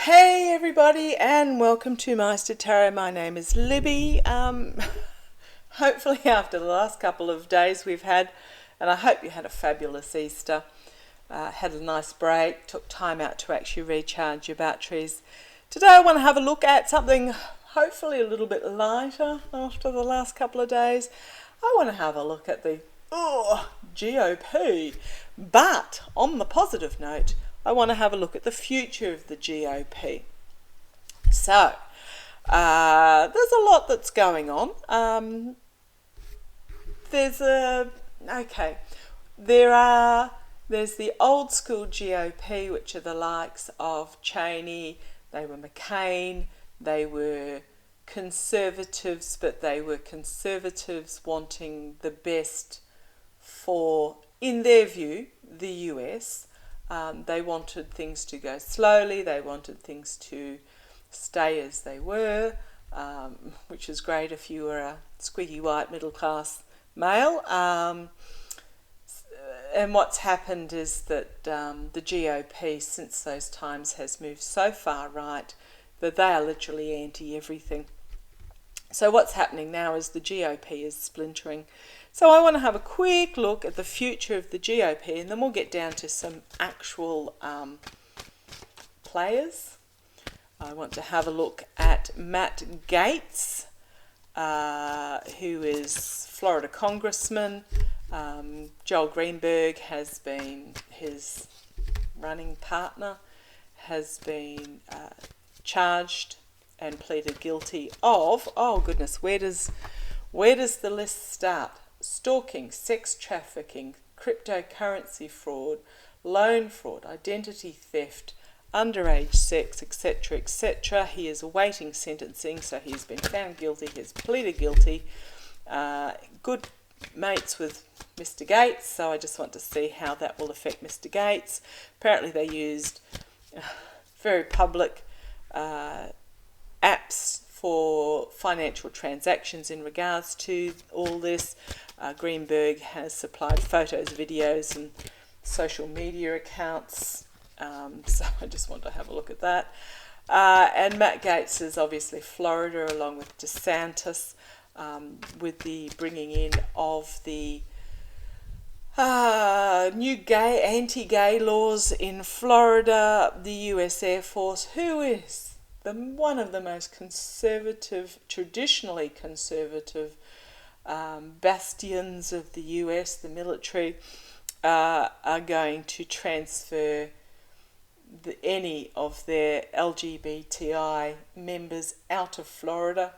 Hey everybody, and welcome to Meister Tarot. My name is Libby. Hopefully after the last couple of days we've had, and I hope you had a fabulous Easter, had a nice break, took time out to actually recharge your batteries. Today I want to have a look at something hopefully a little bit lighter after the last couple of days. I want to have a look at the GOP, but on the positive note, I want to have a look at the future of the GOP. So, there's a lot that's going on. There's the old school GOP, which are the likes of Cheney. They were McCain. They were conservatives, but they were conservatives wanting the best for, in their view, the US. They wanted things to go slowly, they wanted things to stay as they were, which is great if you were a squeaky white middle class male. And what's happened is that the GOP since those times has moved so far right that they are literally anti-everything. So what's happening now is the GOP is splintering. So I want to have a quick look at the future of the GOP, and then we'll get down to some actual players. I want to have a look at Matt Gaetz, who is Florida congressman. Joel Greenberg has been his running partner, has been charged and pleaded guilty of, oh goodness, where does the list start? Stalking, sex trafficking, cryptocurrency fraud, loan fraud, identity theft, underage sex, etc., etc. He is awaiting sentencing, so he's been found guilty, he's pleaded guilty. Good mates with Mr. Gaetz, so I just want to see how that will affect Mr. Gaetz. Apparently they used very public apps for financial transactions in regards to all this. Greenberg has supplied photos, videos and social media accounts, so I just want to have a look at that. And Matt Gaetz is obviously Florida, along with DeSantis, with the bringing in of the new anti-gay laws in Florida. The US Air Force, who is one of the most conservative, traditionally conservative bastions of the US, the military, are going to transfer any of their LGBTI members out of Florida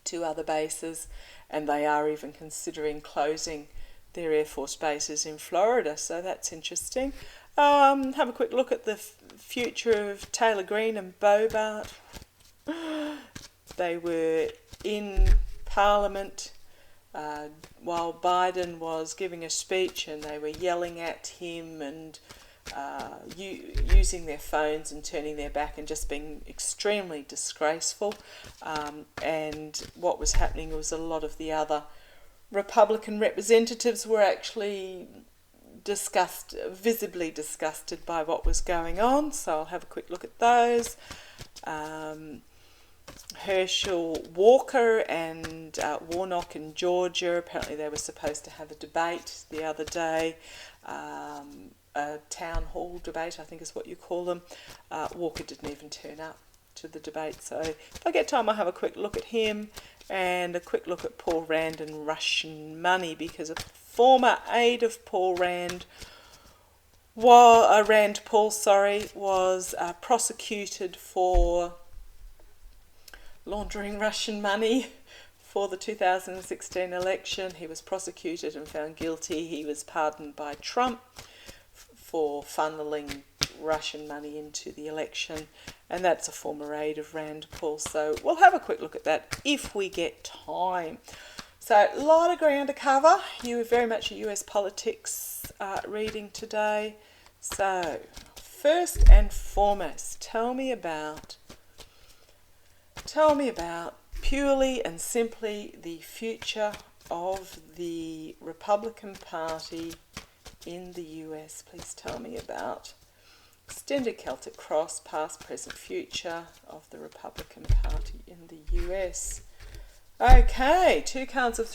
to other bases, and they are even considering closing their Air Force bases in Florida, so that's interesting. Have a quick look at the future of Taylor Greene and Beaubart. They were in Parliament while Biden was giving a speech, and they were yelling at him and using their phones and turning their back and just being extremely disgraceful. And what was happening was a lot of the other Republican representatives were actually visibly disgusted by what was going on, so I'll have a quick look at those. Herschel Walker and Warnock in Georgia, apparently they were supposed to have a debate the other day, a town hall debate, I think is what you call them. Walker didn't even turn up to the debate, so if I get time I'll have a quick look at him and a quick look at Paul Rand and Russian money, because a former aide of Paul Rand, Rand Paul, was prosecuted for laundering Russian money for the 2016 election. He was prosecuted and found guilty. He was pardoned by Trump for funneling Russian money into the election, and that's a former aide of Rand Paul, so we'll have a quick look at that if we get time. So a lot of ground to cover. You are very much a US politics reading today. So first and foremost, tell me about purely and simply the future of the Republican Party in the US. Please tell me about extended Celtic cross, past, present, future of the Republican Party in the US. Okay, 2 cards have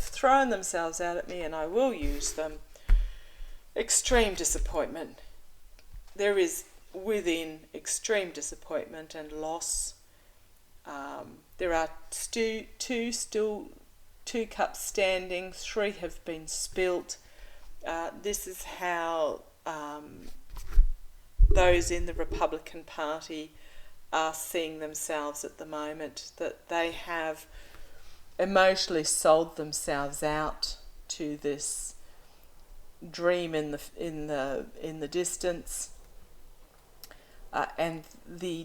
thrown themselves out at me, and I will use them. Extreme disappointment. There is within extreme disappointment and loss. There are two cups standing, 3 have been spilt. This is how those in the Republican Party are seeing themselves at the moment, that they have emotionally sold themselves out to this dream in the distance, and the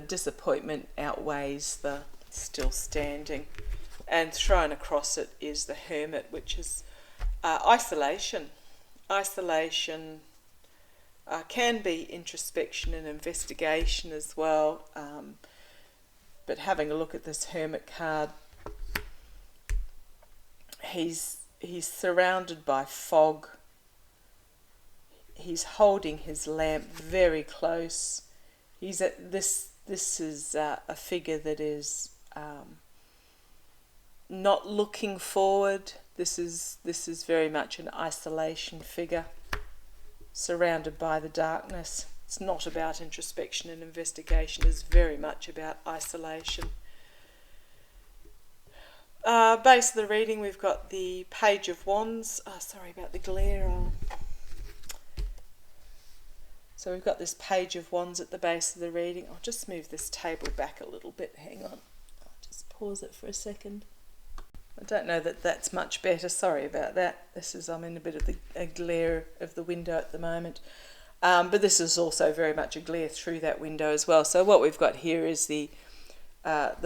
disappointment outweighs the still standing. And thrown across it is the Hermit, which is isolation. Isolation can be introspection and investigation as well, but having a look at this Hermit card, he's surrounded by fog. He's holding his lamp very close. He's at this is a figure that is not looking forward. This is very much an isolation figure, surrounded by the darkness. It's not about introspection and investigation. It's very much about isolation. Base of the reading, we've got the Page of Wands. Sorry about the glare. So we've got this Page of Wands at the base of the reading. I'll just move this table back a little bit. Hang on. I'll just pause it for a second. I don't know that that's much better. Sorry about that. I'm in a bit of a glare of the window at the moment. But this is also very much a glare through that window as well. So what we've got here is the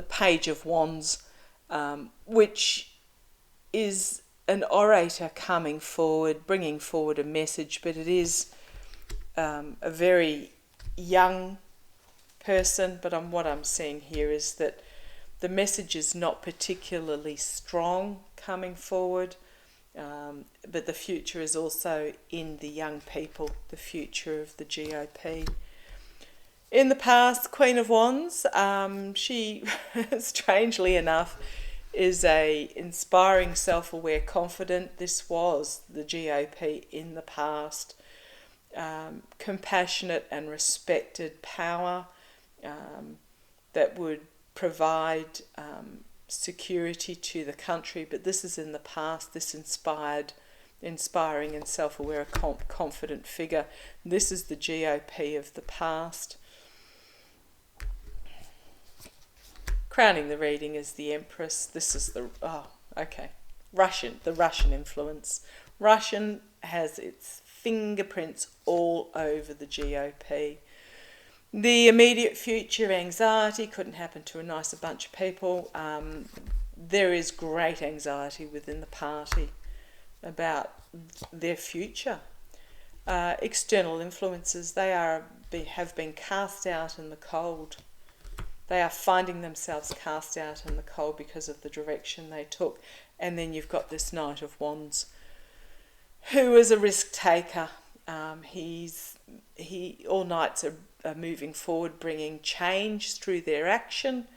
Page of Wands, which is an orator coming forward, bringing forward a message, but it is a very young person. But what I'm seeing here is that the message is not particularly strong coming forward, but the future is also in the young people, the future of the GOP. In the past, Queen of Wands, she, strangely enough, is a inspiring, self-aware, confident. This was the GOP in the past. Compassionate and respected power that would provide security to the country, but this is in the past. This inspiring and self-aware, confident figure. This is the GOP of the past. Crowning the reading is the Empress. This is the Russian influence. Russian has its fingerprints all over the GOP. The immediate future, anxiety, couldn't happen to a nicer bunch of people. There is great anxiety within the party about their future. External influences, they have been cast out in the cold. They are finding themselves cast out in the cold because of the direction they took. And then you've got this Knight of Wands, who is a risk taker. All knights are moving forward, bringing change through their action,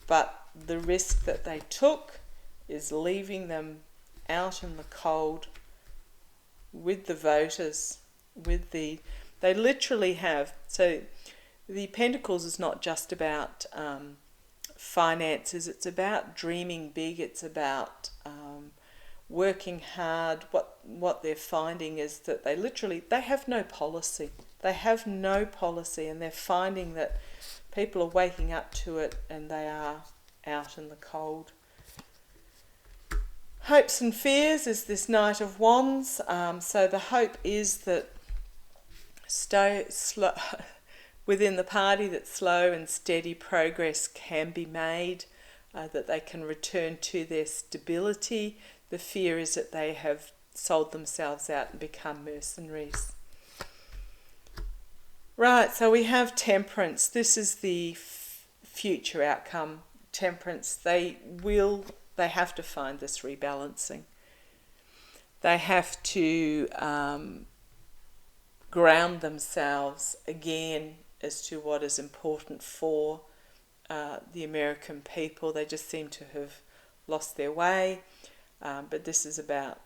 but the risk that they took is leaving them out in the cold with the voters, they literally have. So the Pentacles is not just about finances, it's about dreaming big, it's about working hard. What they're finding is that they have no policy. They have no policy, and they're finding that people are waking up to it and they are out in the cold. Hopes and fears is this Knight of Wands. So the hope is that within the party, that slow and steady progress can be made, that they can return to their stability. The fear is that they have sold themselves out and become mercenaries. Right, so we have Temperance. This is the future outcome. Temperance, they have to find this rebalancing. They have to ground themselves again as to what is important for the American people. They just seem to have lost their way. But this is about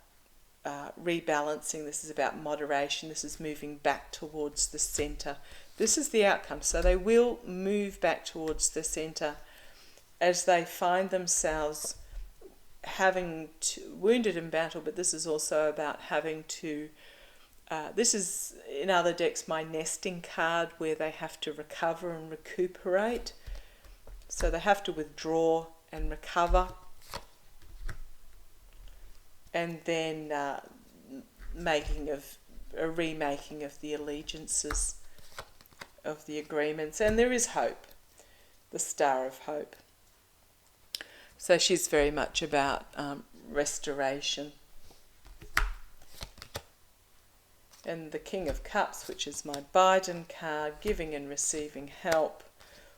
rebalancing, this is about moderation, this is moving back towards the centre. This is the outcome. So they will move back towards the centre as they find themselves wounded in battle, but this is also about having to, this is in other decks my nesting card, where they have to recover and recuperate. So they have to withdraw and recover, and then remaking of the allegiances, of the agreements. And there is hope, the Star of Hope. So she's very much about restoration. And the King of Cups, which is my Biden card, giving and receiving help,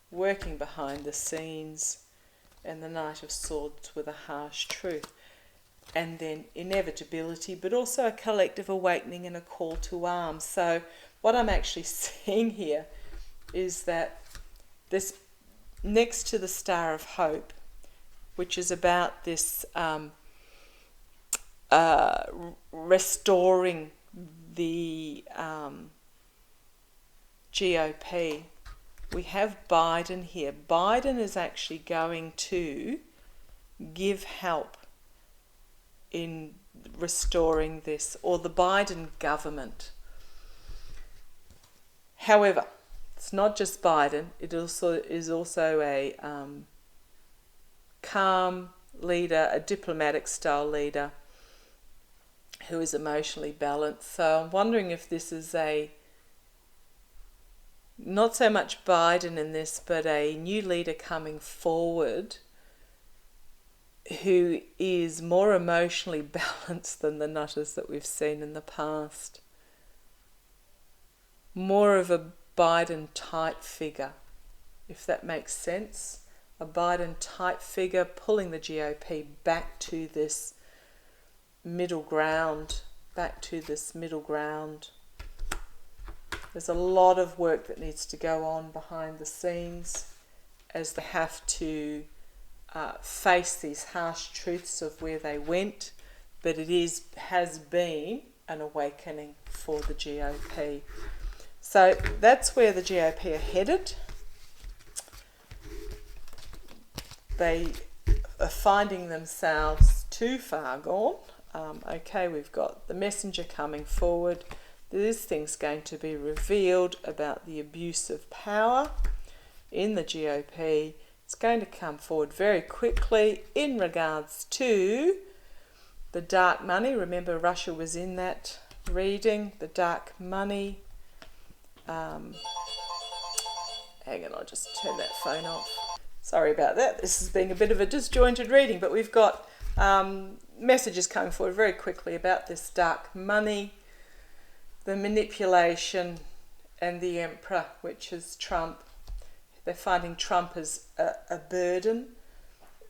working behind the scenes, and the Knight of Swords with a harsh truth. And then inevitability, but also a collective awakening and a call to arms. So what I'm actually seeing here is that this, next to the Star of Hope, which is about this restoring the GOP, we have Biden here. Biden is actually going to give help in restoring this, or the Biden government. However, it's not just Biden, it also is a calm leader, a diplomatic style leader who is emotionally balanced. So I'm wondering if this is not so much Biden in this, but a new leader coming forward who is more emotionally balanced than the nutters that we've seen in the past. More of a Biden type figure, if that makes sense. A Biden type figure pulling the GOP back to this middle ground, There's a lot of work that needs to go on behind the scenes as they have to face these harsh truths of where they went, but it has been an awakening for the GOP. So that's where the GOP are headed. They are finding themselves too far gone. Okay, we've got the messenger coming forward. There's things going to be revealed about the abuse of power in the GOP. It's going to come forward very quickly in regards to the dark money. Remember, Russia was in that reading, the dark money. Hang on, I'll just turn that phone off. Sorry about that. This is being a bit of a disjointed reading, but we've got messages coming forward very quickly about this dark money, the manipulation, and the Emperor, which is Trump. They're finding Trump as a burden.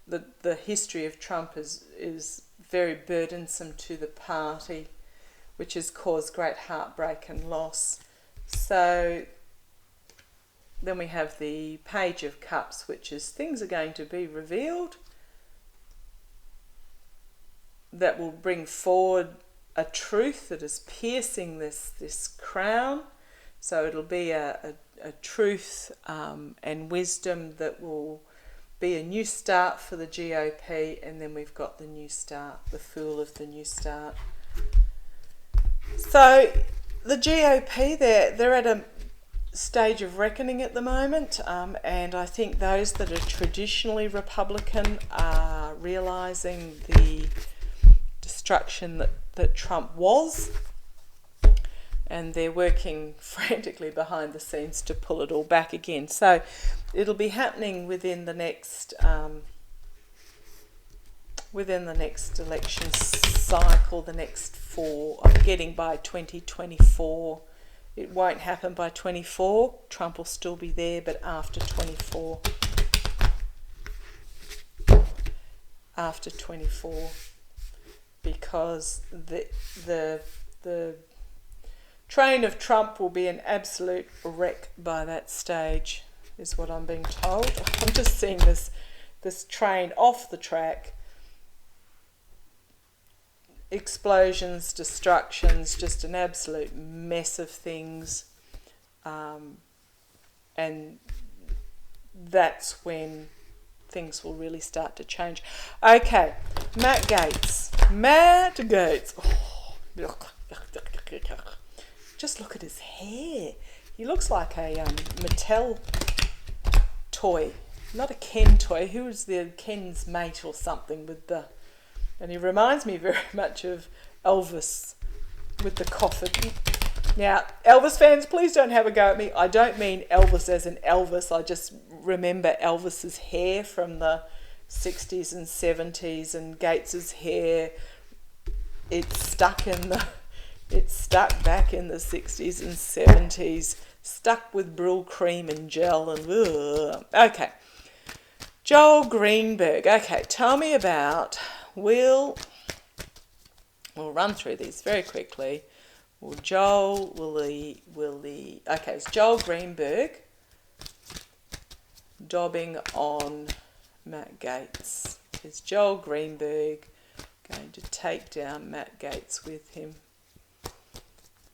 The history of Trump is very burdensome to the party, which has caused great heartbreak and loss. So then we have the Page of Cups, which is things are going to be revealed that will bring forward a truth that is piercing this crown. So it'll be a truth and wisdom that will be a new start for the GOP, and then we've got the new start, the Fool of the new start. So the GOP, they're at a stage of reckoning at the moment, and I think those that are traditionally Republican are realising the destruction that Trump was, and they're working frantically behind the scenes to pull it all back again. So it'll be happening within the next election cycle, the next 4. I'm getting by 2024. It won't happen by 24. Trump will still be there, but after 24. After 24. Because the train of Trump will be an absolute wreck by that stage, is what I'm being told. I'm just seeing this train off the track. Explosions, destructions, just an absolute mess of things. And that's when things will really start to change. Okay, Matt Gaetz. Oh, just look at his hair. He looks like a Mattel toy, not a Ken toy. Who is the Ken's mate or something with the... And he reminds me very much of Elvis with the coffin. Now, Elvis fans, please don't have a go at me. I don't mean Elvis as in Elvis. I just remember Elvis's hair from the 60s and 70s, and Gaetz's hair, it's stuck back in the 60s and 70s, stuck with Brill cream and gel and okay. Joel Greenberg. Okay, tell me about... We'll run through these very quickly. Okay, it's Joel Greenberg dobbing on Matt Gaetz. Is Joel Greenberg going to take down Matt Gaetz with him?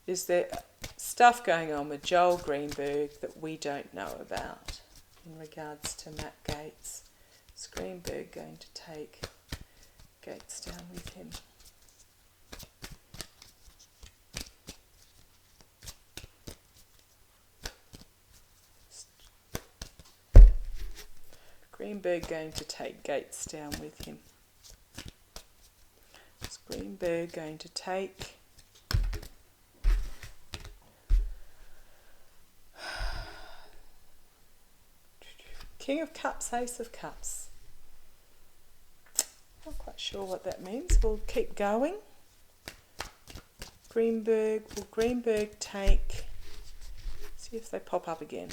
Is there stuff going on with Joel Greenberg that we don't know about in regards to Matt Gaetz? Is Greenberg going to take Gaetz down with him? Greenberg going to take Gaetz down with him? Is Greenberg going to take... King of Cups, Ace of Cups. Not quite sure what that means. We'll keep going. Will Greenberg take... See if they pop up again.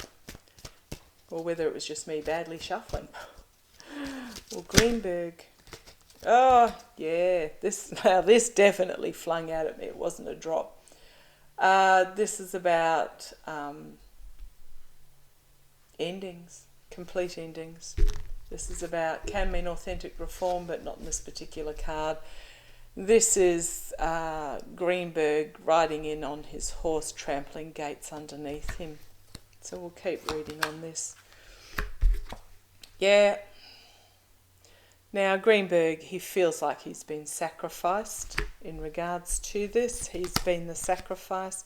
Or whether it was just me badly shuffling. Well, Greenberg... Oh, yeah. This definitely flung out at me. It wasn't a drop. This is about endings. Complete endings. This is about can mean authentic reform, but not in this particular card. This is Greenberg riding in on his horse, trampling Gaetz underneath him. So we'll keep reading on this. Yeah. Now Greenberg, he feels like he's been sacrificed in regards to this. He's been the sacrifice.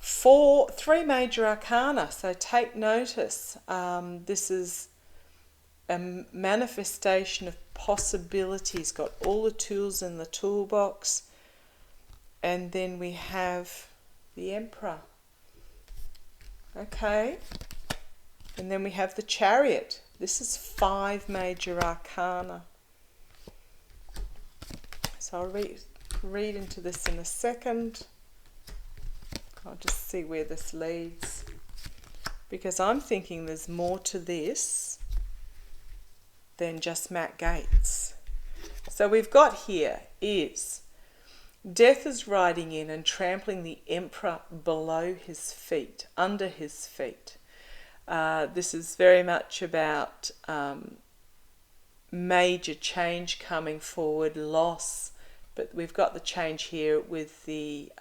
Three major arcana, so take notice. This is a manifestation of possibilities, got all the tools in the toolbox. And then we have the Emperor. Okay. And then we have the Chariot. This is 5 major arcana. So I'll read into this in a second. I'll just see where this leads, because I'm thinking there's more to this than just Matt Gaetz. So we've got here is Death is riding in and trampling the Emperor below his feet, under his feet. This is very much about major change coming forward, loss, but we've got the change here with the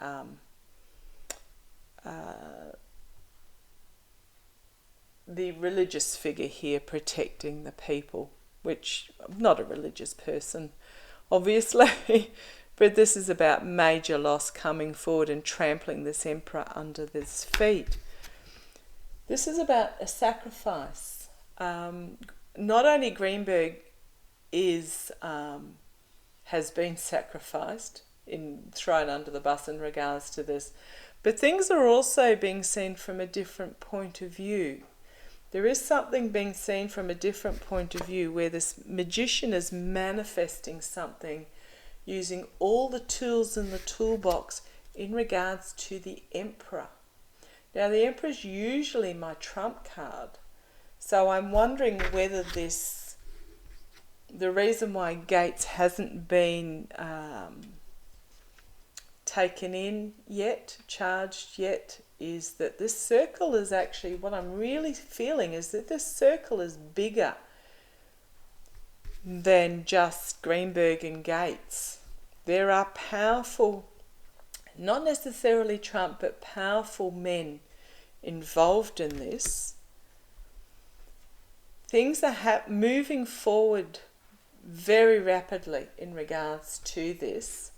religious figure here protecting the people, which I'm not a religious person, obviously, but this is about major loss coming forward and trampling this Emperor under his feet. This is about a sacrifice. Not only Greenberg has been sacrificed, thrown under the bus in regards to this, but things are also being seen from a different point of view. There is something being seen from a different point of view where this magician is manifesting something using all the tools in the toolbox in regards to the Emperor. Now, the Emperor is usually my trump card, so I'm wondering whether the reason why Gaetz hasn't been taken in yet, charged yet, is that this circle is actually, what I'm really feeling is that this circle is bigger than just Greenberg and Gaetz. There are powerful, not necessarily Trump, but powerful men involved in this. Things are moving forward very rapidly in regards to this,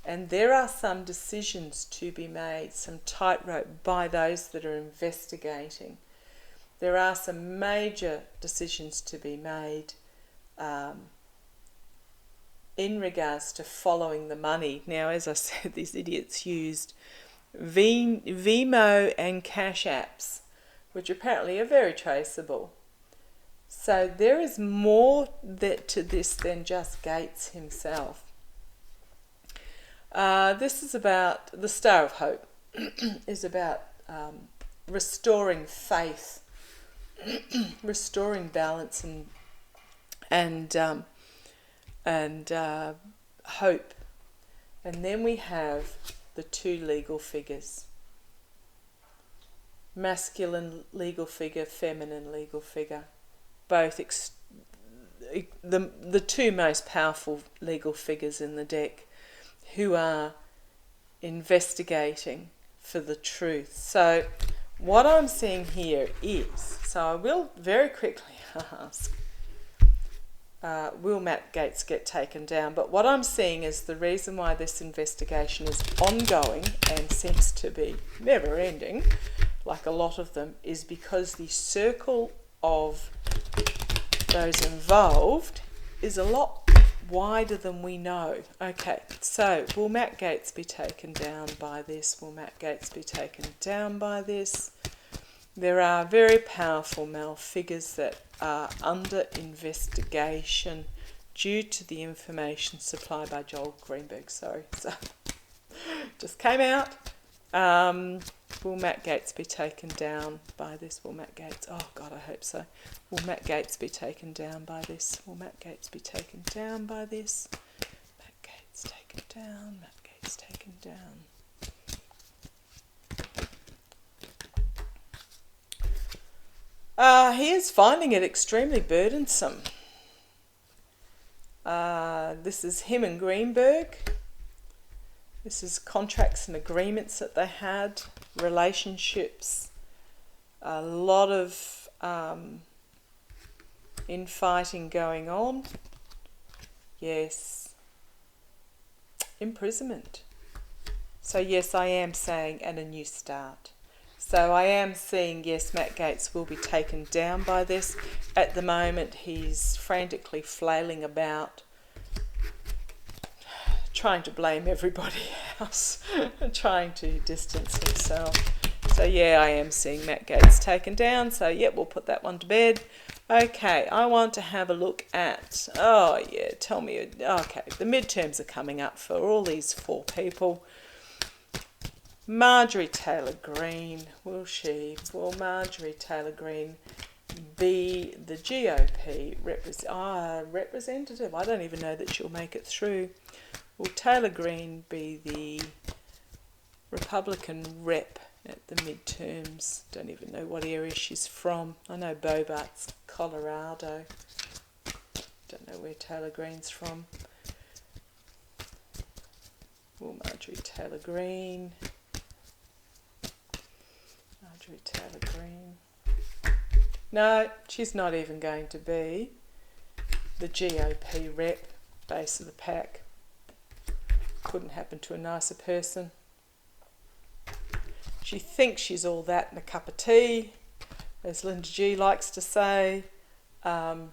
and there are some decisions to be made, some tightrope by those that are investigating. There are some major decisions to be made in regards to following the money. Now, as I said, these idiots used Vimo and Cash apps, which apparently are very traceable. So there is more to this than just Gaetz himself. This is about, the Star of Hope is about restoring faith, restoring balance and hope. And then we have the two legal figures. Masculine legal figure, feminine legal figure. Both the two most powerful legal figures in the deck, who are investigating for the truth. So what I'm seeing here is, so I will very quickly ask, will Matt Gaetz get taken down? But what I'm seeing is the reason why this investigation is ongoing and seems to be never ending, like a lot of them, is because the circle of those involved is a lot wider than we know. Okay, so will Matt Gaetz be taken down by this? Will Matt Gaetz be taken down by this? There are very powerful male figures that are under investigation due to the information supplied by Joel Greenberg. Sorry, so just came out. Will Matt Gaetz be taken down by this? Will Matt Gaetz? Oh God, I hope so. Will Matt Gaetz be taken down by this? Will Matt Gaetz be taken down by this? Matt Gaetz taken down. Matt Gaetz taken down. He is finding it extremely burdensome. This is him and Greenberg. This is contracts and agreements that they had, relationships, a lot of infighting going on. Yes. Imprisonment. So yes, I am saying, and a new start. So I am seeing, yes, Matt Gaetz will be taken down by this. At the moment, he's frantically flailing about, trying to blame everybody else, trying to distance himself. So yeah, I am seeing Matt Gaetz taken down. So yep, we'll put that one to bed. Okay, I want to have a look at, oh yeah, tell me, okay, the midterms are coming up for all these four people. Marjorie Taylor Greene, will Marjorie Taylor Greene be the GOP representative? I don't even know that she'll make it through. Will Taylor Greene be the Republican rep at the midterms? Don't even know what area she's from. I know Beaubart's Colorado. Don't know where Taylor Greene's from. Will Marjorie Taylor Greene. Marjorie Taylor Greene. No, she's not even going to be the GOP rep, base of the pack. Couldn't happen to a nicer person. She thinks she's all that in a cup of tea, as Linda G likes to say, but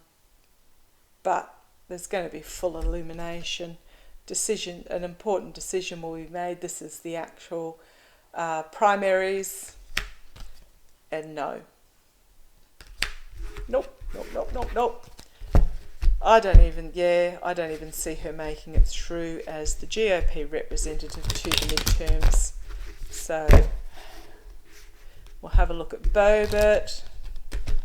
there's going to be full illumination. An important decision will be made. This is the actual primaries, and no. Nope. I don't even see her making it through as the GOP representative to the midterms. So we'll have a look at Boebert.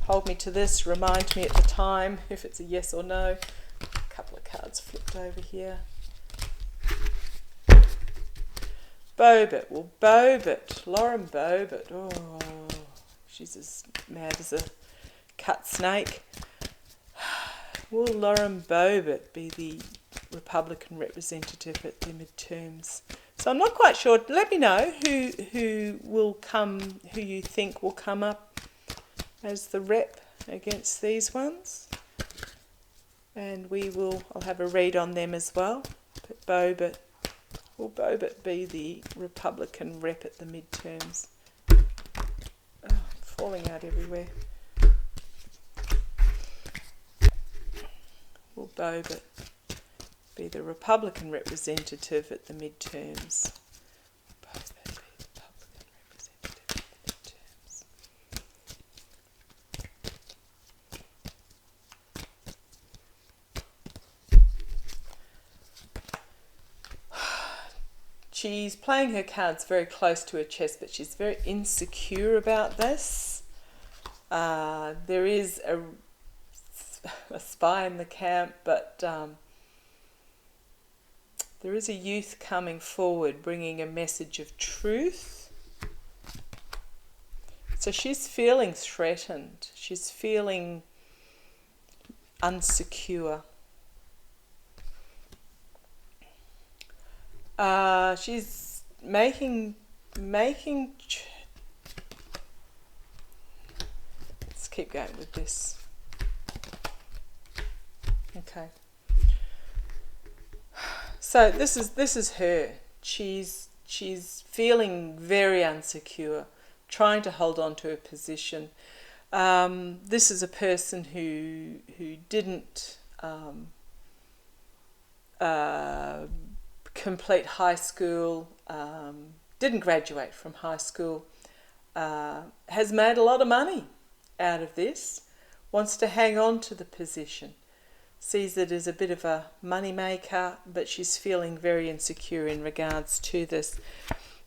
Hold me to this, remind me at the time if it's a yes or no. A couple of cards flipped over here. Boebert. Well, Boebert, Lauren Boebert. Oh, she's as mad as a cut snake. Will Lauren Boebert be the Republican representative at the midterms? So I'm not quite sure. Let me know who will come, who you think will come up as the rep against these ones. And I'll have a read on them as well. But Boebert, will Boebert be the Republican rep at the midterms? Oh, falling out everywhere. Will Boebert be the Republican representative at the midterms? Boebert be the Republican representative at the midterms. She's playing her cards very close to her chest, but she's very insecure about this. There is a spy in the camp, but there is a youth coming forward bringing a message of truth. So she's feeling threatened. She's feeling unsecure. She's making. Let's keep going with this. Okay. So this is her. She's feeling very insecure, trying to hold on to her position. This is a person who didn't complete high school, didn't graduate from high school, has made a lot of money out of this, wants to hang on to the position, sees it as a bit of a money maker, but she's feeling very insecure in regards to this.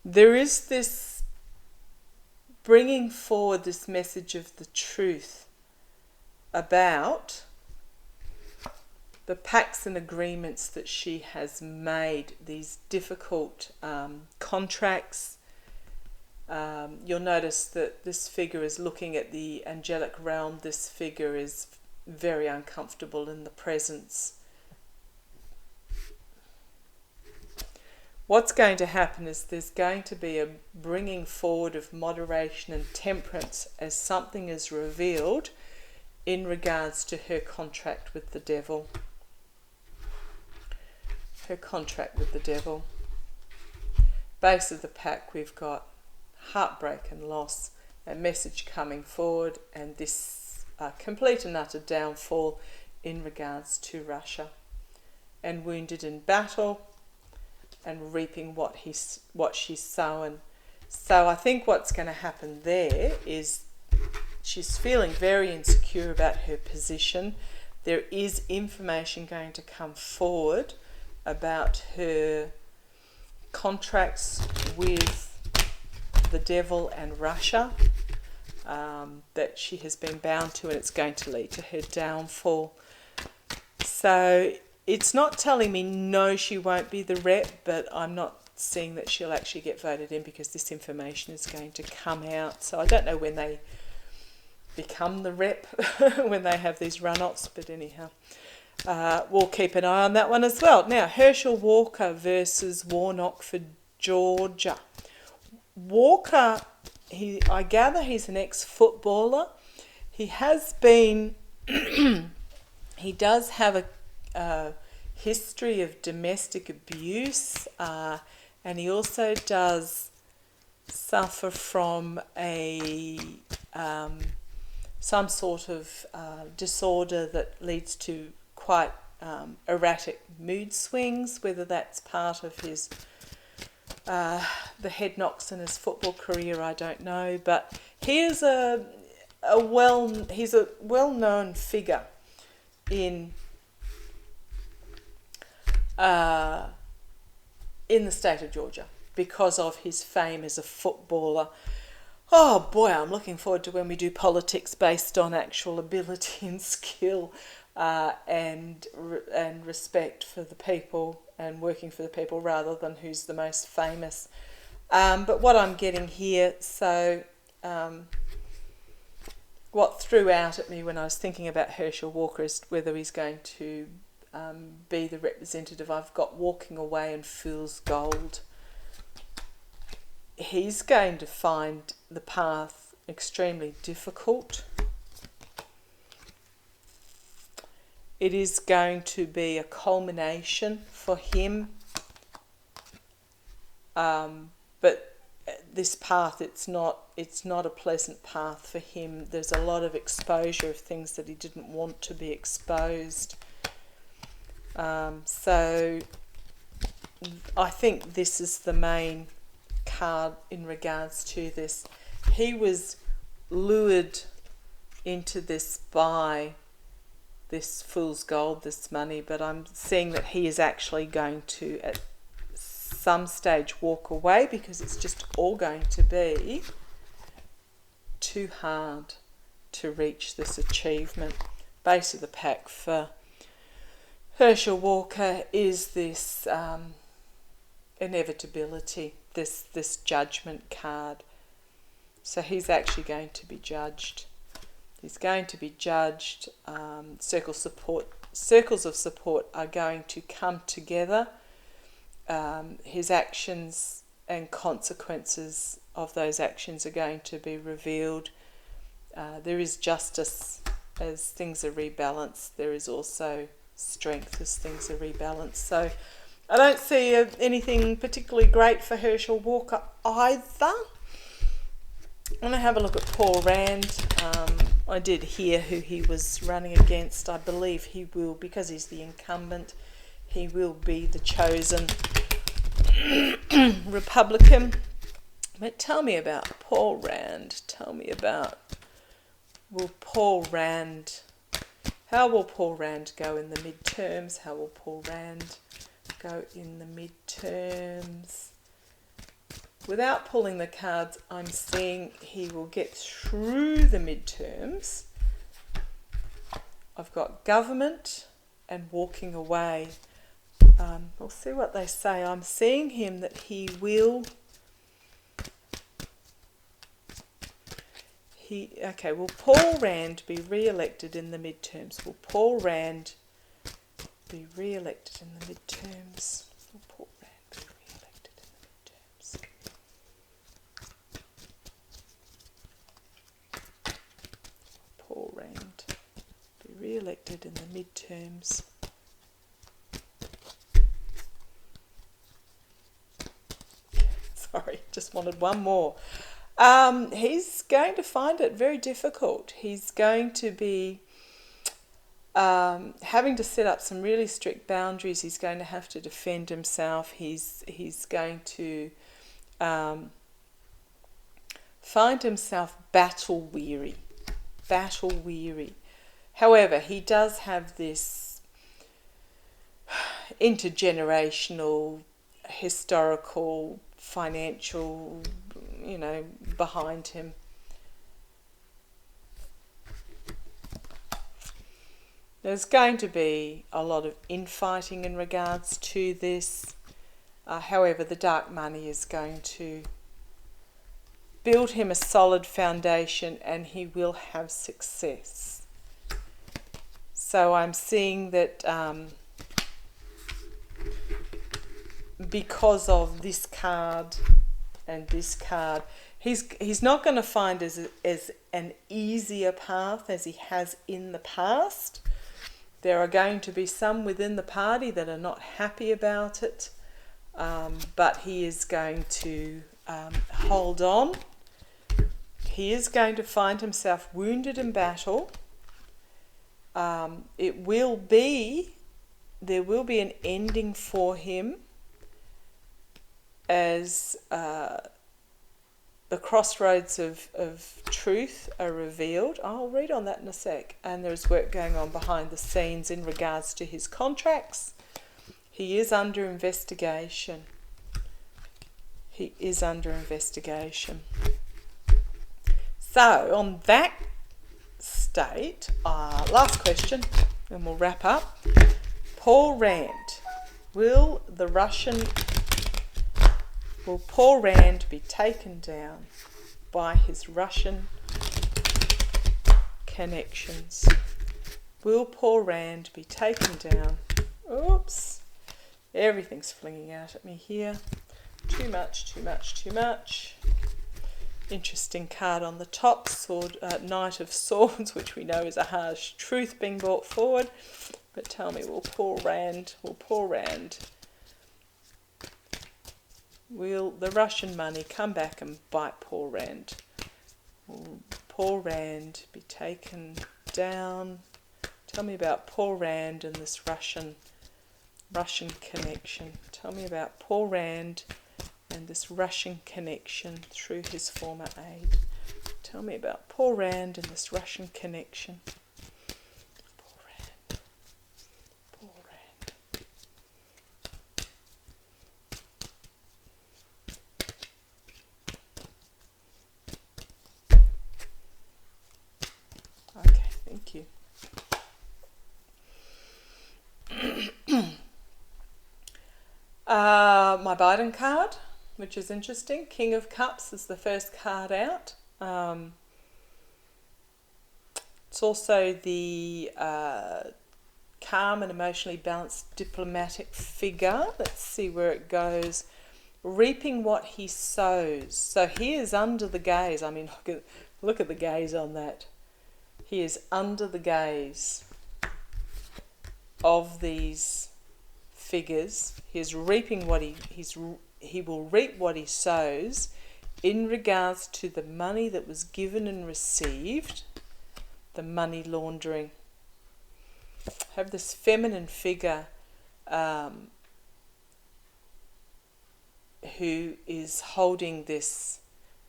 There is this bringing forward this message of the truth about the pacts and agreements that she has made, these difficult contracts. You'll notice that this figure is looking at the angelic realm. This figure is very uncomfortable in the presence. What's going to happen is there's going to be a bringing forward of moderation and temperance as something is revealed in regards to her contract with the devil. Her contract with the devil. Base of the pack, we've got heartbreak and loss, a message coming forward, and this complete and utter downfall in regards to Russia, and wounded in battle and reaping what she's sown. So I think what's going to happen there is she's feeling very insecure about her position. There is information going to come forward about her contracts with the devil and Russia that she has been bound to, and it's going to lead to her downfall. So it's not telling me no, she won't be the rep, but I'm not seeing that she'll actually get voted in because this information is going to come out. So I don't know when they become the rep, when they have these run-offs, but anyhow. We'll keep an eye on that one as well. Now, Herschel Walker versus Warnock for Georgia. Walker, I gather he's an ex-footballer. He has been, he does have a history of domestic abuse, and he also does suffer from some sort of disorder that leads to quite erratic mood swings, whether that's part of his the head knocks in his football career, I don't know, but he is he's a well-known figure in the state of Georgia because of his fame as a footballer. Oh boy, I'm looking forward to when we do politics based on actual ability and skill and respect for the people and working for the people rather than who's the most famous. But what I'm getting here, so what threw out at me when I was thinking about Herschel Walker is whether he's going to be the representative. I've got walking away and fool's gold. He's going to find the path extremely difficult. It is going to be a culmination for him. But this path, it's not a pleasant path for him. There's a lot of exposure of things that he didn't want to be exposed. So I think this is the main card in regards to this. He was lured into this by this fool's gold, this money, but I'm seeing that he is actually going to at some stage walk away because it's just all going to be too hard to reach this achievement. Base of the pack for Herschel Walker is this inevitability, this judgment card. So he's actually going to be judged. He's going to be judged. Circles of support are going to come together. His actions and consequences of those actions are going to be revealed. There is justice as things are rebalanced. There is also strength as things are rebalanced. So I don't see anything particularly great for Herschel Walker either. I'm going to have a look at Paul Rand. I did hear who he was running against. I believe he will, because he's the incumbent, he will be the chosen Republican. But tell me about Paul Rand. Tell me about, how will Paul Rand go in the midterms? How will Paul Rand go in the midterms? Without pulling the cards, I'm seeing he will get through the midterms. I've got government and walking away. We'll see what they say. I'm seeing him that he will... will Paul Rand be re-elected in the midterms? Will Paul Rand be re-elected in the midterms? Will Paul Rand be re-elected in the midterms? Paul Rand be re-elected in the midterms. Sorry, just wanted one more. He's going to find it very difficult. He's going to be having to set up some really strict boundaries. He's going to have to defend himself. He's going to find himself battle weary. However, he does have this intergenerational, historical, financial, behind him. There's going to be a lot of infighting in regards to this. However, the dark money is going to build him a solid foundation and he will have success. So I'm seeing that because of this card and this card, he's not going to find as an easier path as he has in the past. There are going to be some within the party that are not happy about it, but he is going to hold on. He is going to find himself wounded in battle. There will be an ending for him as the crossroads of truth are revealed. I'll read on that in a sec. And there's work going on behind the scenes in regards to his contracts. He is under investigation. So on that state, last question, and we'll wrap up. Paul Rand, will the Russian Will Paul Rand be taken down by his Russian connections? Will Paul Rand be taken down? Oops. Everything's flinging out at me here. Too much, too much, too much. Interesting card on the top, Knight of Swords, which we know is a harsh truth being brought forward. But tell me, will the Russian money come back and bite Paul Rand? Will Paul Rand be taken down? Tell me about Paul Rand and this Russian connection. Tell me about Paul Rand and this Russian connection through his former aide. Tell me about Paul Rand and this Russian connection. Paul Rand. Paul Rand. Okay, thank you. My Biden card, which is interesting. King of Cups is the first card out. It's also the calm and emotionally balanced diplomatic figure. Let's see where it goes. Reaping what he sows. So he is under the gaze. I mean, look at the gaze on that. He is under the gaze of these figures. He will reap what he sows in regards to the money that was given and received, the money laundering. Have this feminine figure who is holding this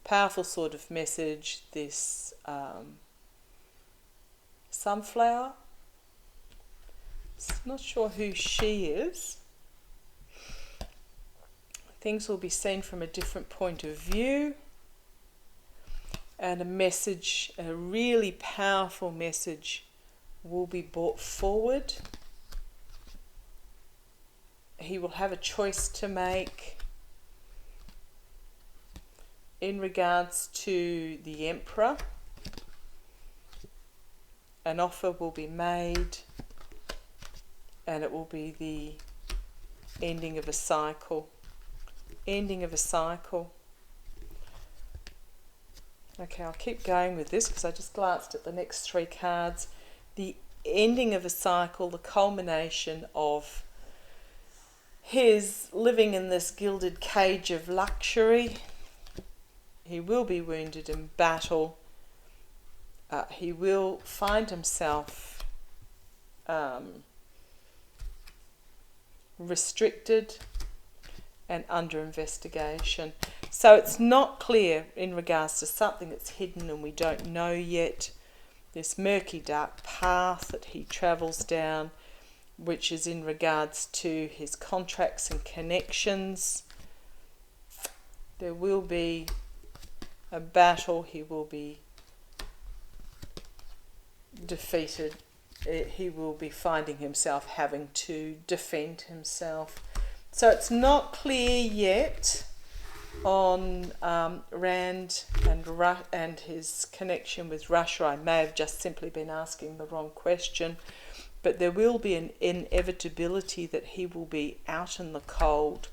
powerful sort of message, this sunflower. Not sure who she is. Things will be seen from a different point of view, and a message, a really powerful message, will be brought forward. He will have a choice to make in regards to the Emperor. An offer will be made, and it will be the ending of a cycle. Ending of a cycle. Okay, I'll keep going with this because I just glanced at the next three cards. The ending of a cycle, the culmination of his living in this gilded cage of luxury. He will be wounded in battle. He will find himself restricted and under investigation. So it's not clear in regards to something that's hidden and we don't know yet. This murky dark path that he travels down, which is in regards to his contracts and connections. There will be a battle. He will be defeated. He will be finding himself having to defend himself. So it's not clear yet on Rand and his connection with Russia. I may have just simply been asking the wrong question, but there will be an inevitability that he will be out in the cold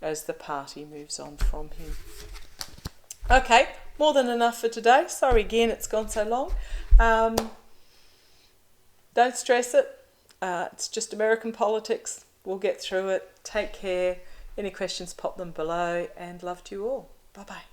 as the party moves on from him. Okay, more than enough for today. Sorry again, it's gone so long. Don't stress it. It's just American politics. We'll get through it. Take care. Any questions, pop them below, and love to you all. Bye-bye.